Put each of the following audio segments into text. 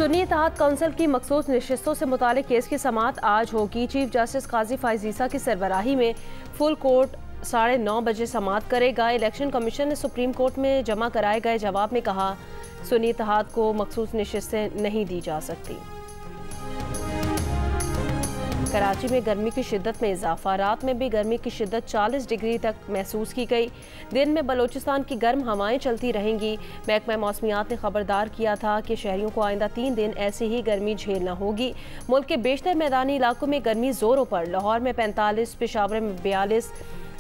सुन्नी इत्तेहाद council की मखसूस नशिस्तों से मुतालिक केस की समाअत आज होगी। चीफ जस्टिस काजी फाइज ईसा की सरबराही में फुल कोर्ट 9:30 बजे समाअत करेगा। इलेक्शन कमीशन ने सुप्रीम कोर्ट में जमा कराए गए जवाब में कहा, सुन्नी इत्तेहाद को मखसूस नशिस्तें नहीं दी जा सकती। कराची में गर्मी की शिद्दत में इजाफा, रात में भी गर्मी की शिद्दत 40 डिग्री तक महसूस की गई। दिन में बलोचिस्तान की गर्म हवाएं चलती रहेंगी। महकमा मौसमियात ने खबरदार किया था कि शहरियों को आइंदा 3 दिन ऐसे ही गर्मी झेलना होगी। मुल्क के बेशतर मैदानी इलाकों में गर्मी जोरों पर, लाहौर में 45, पेशावर में 42,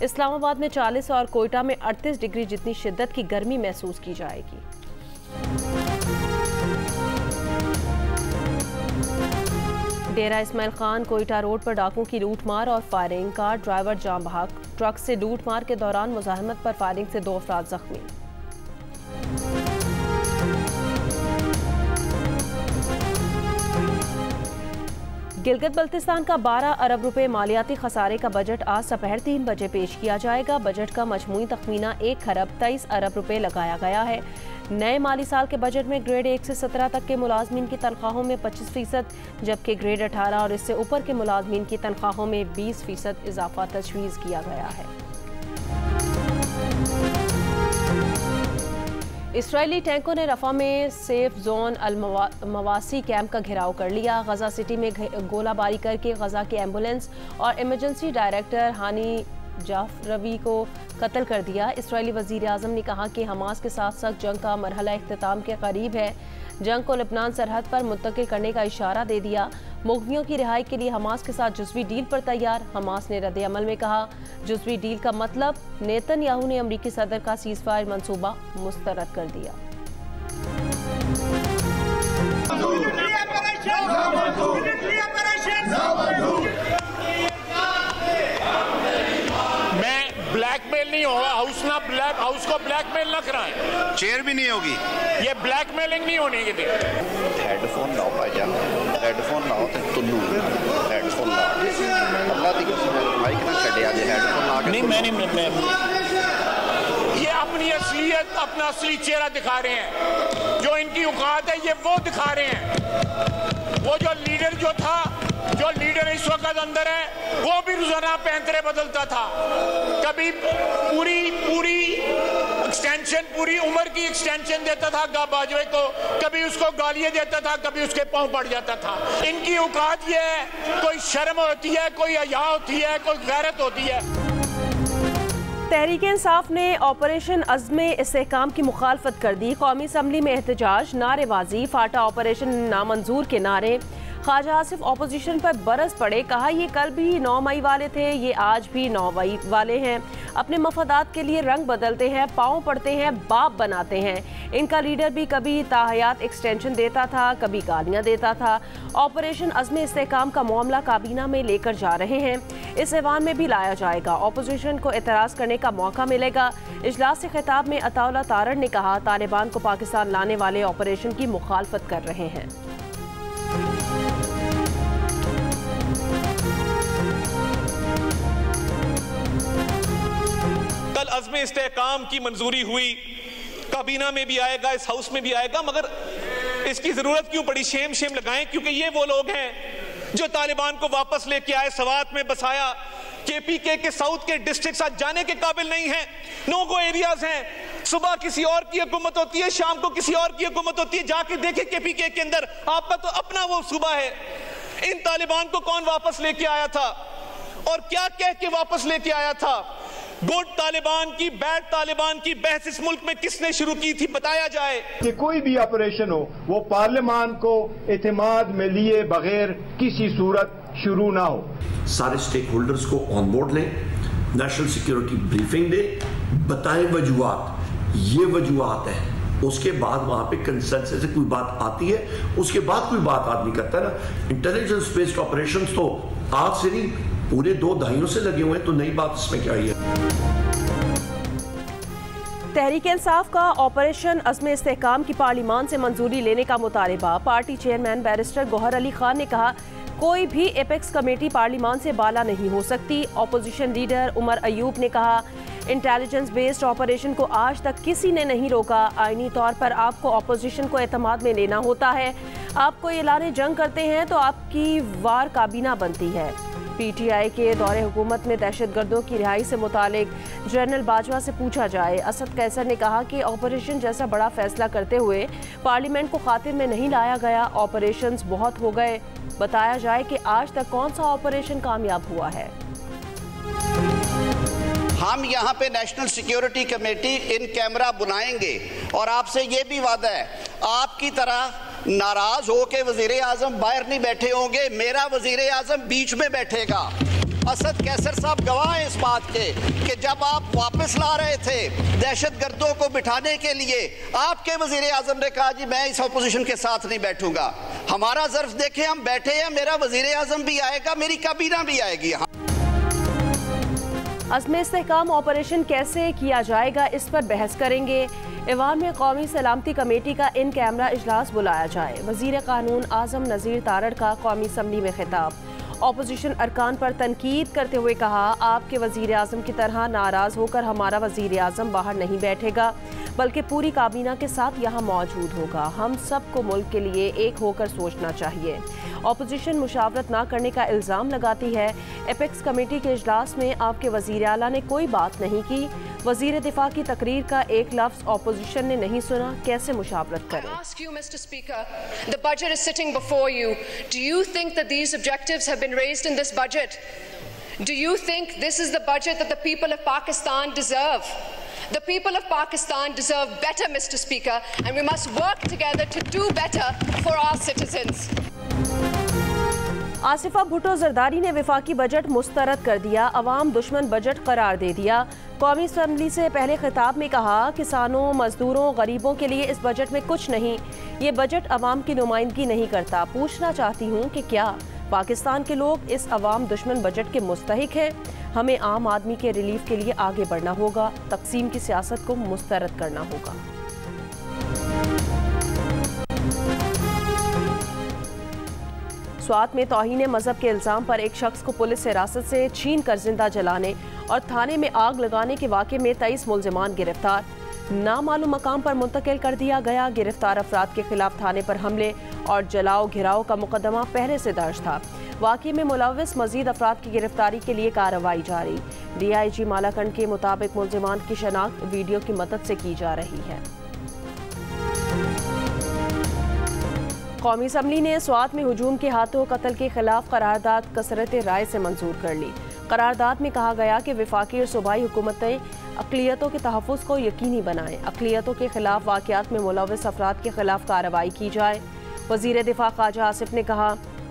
इस्लामाबाद में 40 और कोयटा में 38 डिग्री जितनी शिद्दत की गर्मी महसूस की जाएगी। डेरा इस्माइल खान कोयटा रोड पर डाकुओं की लूटमार और फायरिंग, कार ड्राइवर जाम बहक, ट्रक से लूटमार के दौरान मुजाहमत पर फायरिंग से 2 अफराद जख्मी। गिलगित बल्तिस्तान का 12 अरब रुपए मालियाती खसारे का बजट आज दोपहर 3 बजे पेश किया जाएगा। बजट का मजमूई तखमीना 1 खरब 23 अरब रुपए लगाया गया है। नए माली साल के बजट में ग्रेड 1 से 17 तक के मुलाजमीन की तनख्वाहों में 25%, जबकि ग्रेड 18 और इससे ऊपर के मुलाजमीन की तनख्वाहों में 20% इजाफा तजवीज़ किया गया है। इसराइली टैंकों ने रफा में सेफ जोन अल-मवासी कैंप का घेराव कर लिया। गजा सिटी में गोलाबारी करके गजा के एम्बुलेंस और इमरजेंसी डायरेक्टर हानी जाफरवी को कत्ल कर दिया। इसराइली वज़ीर आज़म ने कहा कि हमास के साथ सख्त जंग का मरहला इख्तिताम के करीब है। जंग को लेबनान सरहद पर मुंतकिल करने का इशारा दे दिया। मुग़वियों की रिहाई के लिए हमास के साथ जुज़वी डील पर तैयार। हमास ने रद्द अमल में कहा, जुज़वी डील का मतलब नेतन्याहू ने अमरीकी सदर का सीज़फायर मंसूबा मुस्तरद कर दिया। ब्लैकमेल नहीं होगा, हाउस को ब्लैकमेल न कराएं। चेयर भी नहीं होगी, ये ब्लैकमेलिंग नहीं होने के लिए। हेडफोन लाओ भाईजान, हेडफोन लाओ तो तुल्लू हेडफोन ला अल्लाह दी कसम माइक ना छड़िया जे हेडफोन ला के नहीं। मैं ये अपनी असलियत, अपना असली चेहरा दिखा रहे हैं। जो इनकी औकात है ये वो दिखा रहे हैं। वो जो लीडर इस वक्त अंदर है, वो भी रोजाना पैंतरे बदलता था। कभी पूरी एक्सटेंशन, पूरी उम्र की एक्सटेंशन देता था बाजवे को, कभी उसको गालियां देता था, कभी उसके पांव पड़ जाता था। इनकी औकात ये है, कोई शर्म होती है, कोई हया होती है, कोई गैरत होती है। तहरीक इंसाफ ने ऑपरेशन अज़्म इस्तेहकाम की मुखालफत कर दी। कौमी असम्बली में एहतजाज, नारेबाजी, फाटा ऑपरेशन नामंजूर के नारे। ख्वाजा आसिफ ऑपोजिशन पर बरस पड़े, कहा ये कल भी 9 मई वाले थे, ये आज भी 9 मई वाले हैं। अपने मफादात के लिए रंग बदलते हैं, पाँव पड़ते हैं, बाप बनाते हैं। इनका लीडर भी कभी ताहयात एक्सटेंशन देता था, कभी गालियाँ देता था। ऑपरेशन अज़्म इस्तेहकाम का मामला काबीना में लेकर जा रहे हैं, इस ऐवान में भी लाया जाएगा। ऑपोजिशन को एतराज़ करने का मौका मिलेगा। इजलास से खिताब में अताउल्लाह तारड़ ने कहा, तालिबान को पाकिस्तान लाने वाले ऑपरेशन की मुखालफत कर रहे हैं। कल अज़्म इस्तेहकाम की मंजूरी हुई, काबीना में भी आएगा, इस हाउस में भी आएगा, मगर इसकी जरूरत क्यों पड़ी? शेम लगाएं, क्योंकि ये वो लोग हैं जो तालिबान को वापस लेके आए, सवात में बसाया। केपीके के साउथ के डिस्ट्रिक्ट आज जाने के काबिल नहीं है, नो गो एरियाज हैं। सुबह किसी और की हुकूमत होती है, शाम को किसी और की हुकूमत होती है। जाके देखे केपीके के अंदर, आपका तो अपना वो सूबा है। इन तालिबान को कौन वापस लेके आया था और क्या कह के वापस लेके आया था? गुड तालिबान की, बैड तालिबान की बहस इस मुल्क में किसने शुरू की थी, बताया जाए। कि कोई भी ऑपरेशन हो वो पार्लियामान को एतमाद में लिए बगैर किसी सूरत शुरू ना हो। सारे स्टेक होल्डर्स को ऑन बोर्ड लें, नेशनल सिक्योरिटी ब्रीफिंग दे, बताएं वजूहात, ये वजूहात है। उसके बाद वहां पे कंसेंसस से कोई बात आती है, उसके बाद कोई बात आदमी करता है ना। इंटेलिजेंस बेस्ड ऑपरेशंस तो आज से नहीं, पूरे 2 दहाइयों से लगे हुए हैं, तो नई बात इसमें क्या है? तहरीक इंसाफ का ऑपरेशन अज़्म इस्तेहकाम की पार्लियामान से मंजूरी लेने का मुतालबा। Party chairman barrister Gohar Ali Khan ने कहा, कोई भी एपेक्स कमेटी पार्लियामान से बाला नहीं हो सकती। ऑपोजिशन लीडर उमर अयूब ने कहा, इंटेलिजेंस बेस्ड ऑपरेशन को आज तक किसी ने नहीं रोका। आईनी तौर पर आपको अपोजिशन को एतमाद में लेना होता है। आपको ऐलान जंग करते हैं तो आपकी वार काबीना बनती है। पीटीआई के दौरे हुकूमत में दहशतगर्दों की रिहाई से मुतालिक जनरल बाजवा से पूछा जाए। असद कैसर ने कहा कि ऑपरेशन जैसा बड़ा फैसला करते हुए पार्लियामेंट को खातिर में नहीं लाया गया। ऑपरेशंस बहुत हो गए। बताया जाए कि आज तक कौन सा ऑपरेशन कामयाब हुआ है। हम यहाँ पे national security committee in camera बुलाएंगे और आपसे ये भी वादा है, आपकी तरह नाराज हो के वजीर आजम बाहर नहीं बैठे होंगे, मेरा वजीर आजम बीच में बैठेगा। असद कैसर साहब गवाह हैं इस बात के कि जब आप वापस ला रहे थे दहशतगर्दों को बिठाने के लिए, आपके वजीर आजम ने कहा जी मैं इस अपोजिशन के साथ नहीं बैठूंगा। हमारा ज़र्फ देखें, हम बैठे हैं, मेरा वजीर आजम भी आएगा, मेरी काबीना भी आएगी। अज़्म इस्तेहकाम ऑपरेशन कैसे किया जाएगा, इस पर बहस करेंगे। ईवान में कौमी सलामती कमेटी का इन कैमरा इजलास बुलाया जाए। वजीर कानून आजम नज़ीर तारड़ का कौमी असम्बली में खिताब। ऑपोजिशन अरकान पर तनकीद करते हुए कहा, आपके वजीर आजम की तरह नाराज़ होकर हमारा वजीर आजम बाहर नहीं बैठेगा, बल्कि पूरी काबीना के साथ यहाँ मौजूद होगा। हम सबको मुल्क के लिए एक होकर सोचना चाहिए। ऑपोजिशन मुशावरत ना करने का इल्ज़ाम लगाती है। एपेक्स कमेटी के इजलास में आपके वजीर आला ने कोई बात नहीं की। वजीर दिफा की तकरीर का एक लफ्ज़ ऑपोजिशन ने नहीं सुना, कैसे मुशावरत करें। Mr. Speaker, the budget is sitting before you. Do you think that these objectives have been raised in this budget? Do you think this is the budget that the people of Pakistan deserve? The people of Pakistan deserve better, Mr. Speaker, and we must work together to do better for our citizens. Asifa Bhutto Zardari ने वफाकी budget मुस्तरद कर दिया, अवाम दुश्मन budget करार दे दिया। कौमी assembly से पहले खिताब में कहा, किसानों, मजदूरों, गरीबों के लिए इस बजट में कुछ नहीं। ये बजट अवाम की नुमाइंदगी नहीं करता। पूछना चाहती हूँ कि क्या पाकिस्तान के लोग इस अवाम दुश्मन बजट के मुस्तहिक हैं? हमें आम आदमी के रिलीफ के लिए आगे बढ़ना होगा, तकसीम की सियासत को मुस्तरद करना होगा। स्वात में तौहीन मजहब के इल्ज़ाम पर एक शख्स को पुलिस हिरासत से छीन कर जिंदा जलाने और थाने में आग लगाने के वाक़े में 23 मुल्ज़िमान गिरफ्तार। नामालूम मकाम पर मुंतकिल कर दिया गया। गिरफ्तार अफराद के खिलाफ थाने पर हमले और जलाओ घिराव का मुकदमा पहले से दर्ज था। वाक़े में मुलव्विस मजीद अफराद की गिरफ्तारी के लिए कार्रवाई जारी। DIG मालाकंड के मुताबिक मुल्ज़िमान की शनाख्त वीडियो की मदद से की जा रही है। कौमी असम्बली ने स्वात में हुजूम के हाथों कत्ल के खिलाफ करारदाद कसरत राय से मंजूर कर ली। करारदाद में कहा गया कि वफाकी और सूबाई हुकूमतें अक़लियतों के तहफ़्फ़ुज़ को यकीनी बनाएं। अक़लियतों के खिलाफ वाक़यात में मुलव्विस अफराद के खिलाफ कार्रवाई की जाए। वज़ीर दिफा ख्वाजा आसिफ ने कहा,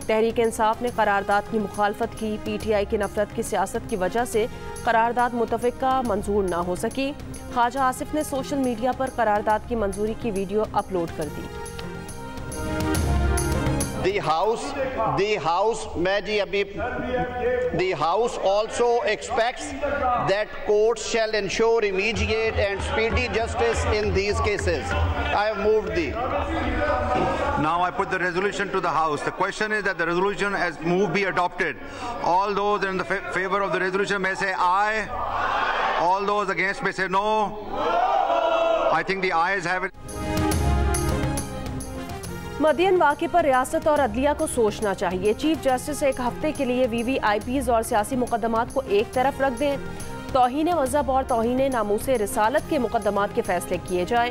तहरीक इंसाफ ने करारदाद की मुखालफत की। PTI की नफरत की सियासत की वजह से करारदाद मुतफ़िक़ा मंजूर ना हो सकी। ख्वाजा आसिफ ने सोशल मीडिया पर करारदाद की मंजूरी की वीडियो अपलोड कर दी। The House also expects that courts shall ensure immediate and speedy justice in these cases. I have moved the. Now I put the resolution to the House. The question is that the resolution as moved be adopted. All those in the favor of the resolution may say aye. All those against may say no. I think the ayes have it. मदियन वाक़े पर रियासत और अदलिया को सोचना चाहिए। Chief justice एक हफ्ते के लिए VVIPs और सियासी मुकदमात को एक तरफ रख दें। तौहीन मज़हब और तौहीन नामूस रिसालत के मुकदमात के फैसले किए जाए।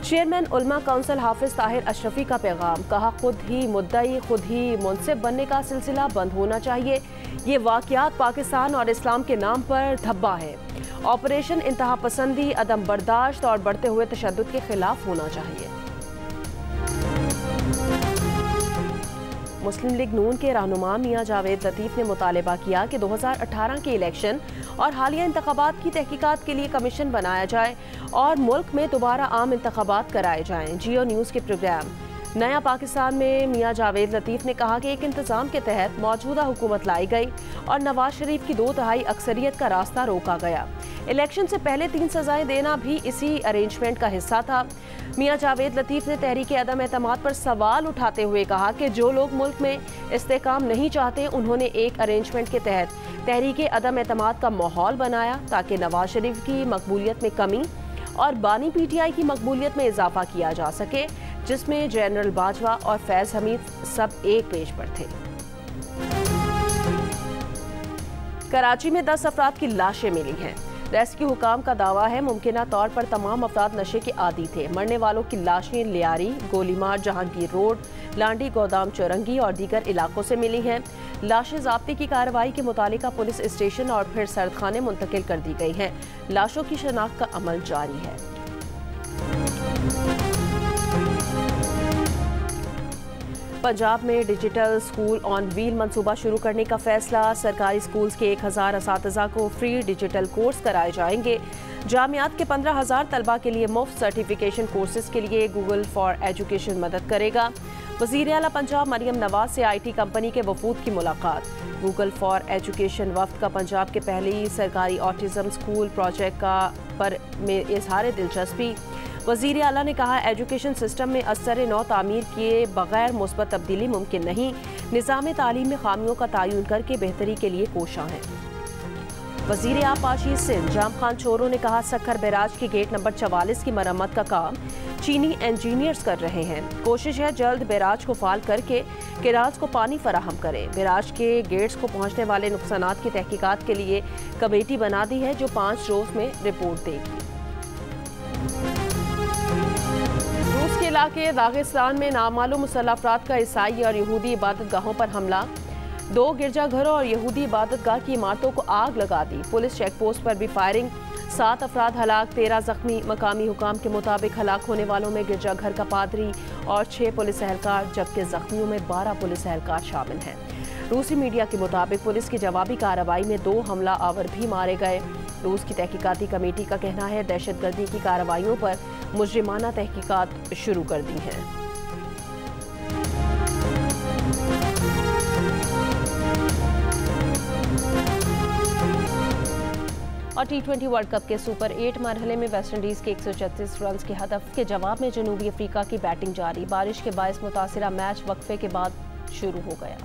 चेयरमैन उलमा काउंसिल हाफिज ताहिर अशरफी का पैगाम, कहा खुद ही मुद्दई खुद ही मुनसिब बनने का सिलसिला बंद होना चाहिए। ये वाक़यात पाकिस्तान और इस्लाम के नाम पर धब्बा है। ऑपरेशन इंतहा पसंदी, अदम बर्दाश्त और बढ़ते हुए तशद्दुद के खिलाफ होना चाहिए। मुस्लिम लीग नून के रहनुमा मियां जावेद लतीफ़ ने मुतालबा किया कि 2018 के इलेक्शन और हालिया इंतखाबात की तहकीकात के लिए कमीशन बनाया जाए और मुल्क में दोबारा आम इंतखाबात कराए जाएं। जियो न्यूज़ के प्रोग्राम नया पाकिस्तान में मियां जावेद लतीफ ने कहा कि एक इंतजाम के तहत मौजूदा हुकूमत लाई गई और नवाज शरीफ की 2/3 अक्सरियत का रास्ता रोका गया। इलेक्शन से पहले 3 सजाएं देना भी इसी अरेंजमेंट का हिस्सा था। मियां जावेद लतीफ ने तहरीक अदम एतमाद पर सवाल उठाते हुए कहा कि जो लोग मुल्क में इस्तेकाम नहीं चाहते, उन्होंने एक अरेंजमेंट के तहत तहरीक अदम एतमाद का माहौल बनाया ताकि नवाज शरीफ की मकबूलियत में कमी और बानी PTI की मकबूलियत में इजाफा किया जा सके, जिसमें जनरल बाजवा और फैज हमीद सब एक पेज पर थे। कराची में 10 अफराद की लाशें मिली हैं। रेस्क्यू हुकाम का दावा है मुमकिना तौर पर तमाम अफराद नशे के आदी थे। मरने वालों की लाशें लियारी, गोलीमार, जहांगीर रोड, लांडी, गोदाम चौरंगी और दीगर इलाकों से मिली हैं। लाशें ज़ाब्ते की कार्रवाई के मुतालिका पुलिस स्टेशन और फिर सरदखाने मुंतकिल कर दी गई हैं। लाशों की शनाख्त का अमल जारी है। पंजाब में डिजिटल स्कूल ऑन व्हील मंसूबा शुरू करने का फैसला। सरकारी स्कूल्स के 1000 असातिज़ा को फ्री डिजिटल कोर्स कराए जाएंगे। जामियात के 15,000 तलबा के लिए मुफ्त सर्टिफिकेशन कोर्सेज के लिए गूगल फॉर एजुकेशन मदद करेगा। वज़ीर आला पंजाब मरियम नवाज से IT कंपनी के वफूद की मुलाकात। गूगल फॉर एजुकेशन वफ्द का पंजाब के पहली सरकारी ऑटिज़म स्कूल प्रोजेक्ट में इजहार दिलचस्पी। वज़ीर आला ने कहा एजुकेशन सिस्टम में असर नौ तामीर किए बगैर मुस्बत तब्दीली मुमकिन नहीं। निज़ाम तालीम में खामियों का तयन करके बेहतरी के लिए कोशां हैं। वज़ीर आब आशीष सिंह जाम खान चोरों ने कहा सक्खर बैराज के गेट नंबर 44 की मरम्मत का काम चीनी इंजीनियर्स कर रहे हैं। कोशिश है जल्द बैराज को फाल करके केराज को पानी फराहम करें। बैराज के गेट्स को पहुंचने वाले नुकसानात की तहकीकात के लिए कमेटी बना दी है जो 5 रोज में रिपोर्ट देगी। रूस के इलाके दागिस्तान में नामालूम मुसल्लह अफराद का ईसाई और यहूदी इबादत गाहों पर हमला। 2 गिरजाघरों और यहूदी इबादतगाह की इमारतों को आग लगा दी। पुलिस चेक पोस्ट पर भी फायरिंग। 7 अफराद हलाक, 13 जख्मी। मकामी हुकाम के मुताबिक हलाक होने वालों में गिरजाघर का पादरी और 6 पुलिस एहलकार, जबकि जख्मियों में 12 पुलिस एहलकार शामिल हैं। रूसी मीडिया के मुताबिक पुलिस की जवाबी कार्रवाई में 2 हमला आवर भी मारे गए। रूस की तहकीकाती कमेटी का कहना है दहशतगर्दी की कार्रवाइयों पर मुजरिमाना तहकीकात शुरू कर दी हैं। और T20 वर्ल्ड कप के सुपर 8 मरहले में वेस्टइंडीज के 136 रन के हदफ के जवाब में जनूबी अफ्रीका की बैटिंग जारी। बारिश के बायस मुतासिरा मैच वक्फे के बाद शुरू हो गया।